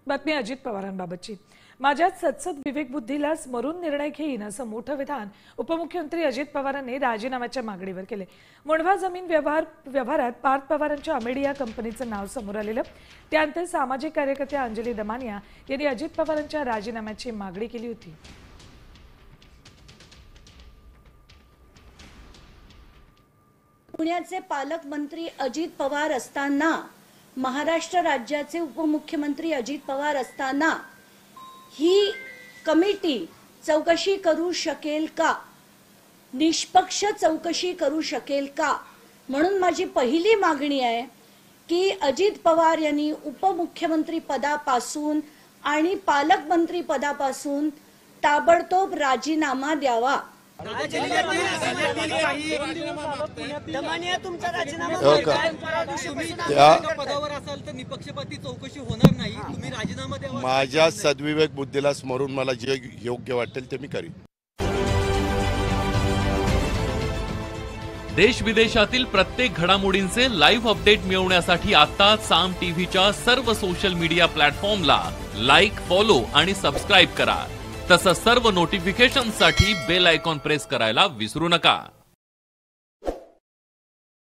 बातमी अजित पवारांबाबतची। माझ्यात सत्सद विवेक बुद्धीला स्मरून निर्णय घेईन असं मोठं विधान उपमुख्यमंत्री अजित पवारांनी राजीनाम्याच्या मागणीवर केले। मुंढवा जमीन व्यवहारात पार्थ पवारांच्या अमेडिया कंपनीचं नाव समोर आलेलं। त्यानंतर सामाजिक कार्यकर्त्या अंजली दमानिया यांनी अजित पवारांच्या राजीनाम्याची मागणी केली होती। पुण्याचे पालकमंत्री अजित पवार असताना, महाराष्ट्र राज्याचे उपमुख्यमंत्री अजित पवार असताना ही कमिटी चौकशी करू शकेल का, निष्पक्ष चौकशी करू शकेल का? म्हणून माझी पहिली मागणी आहे की अजित पवार यांनी उपमुख्यमंत्री पदापासून आणि पालकमंत्री पदापासून ताबडतोब राजीनामा द्यावा। माझ्या सद्विवेक बुद्धीला स्मरून मला जे योग्य वाटेल ते मी करीन। देश विदेशातील प्रत्येक घडामोडींचे लाईव्ह अपडेट मिळवण्यासाठी आता साम टीव्हीच्या सर्व सोशल मीडिया प्लॅटफॉर्मला लाईक, फॉलो आणि सबस्क्राईब करा। तसंच सर्व नोटिफिकेशनसाठी बेल आयकॉन प्रेस करायला विसरू नका।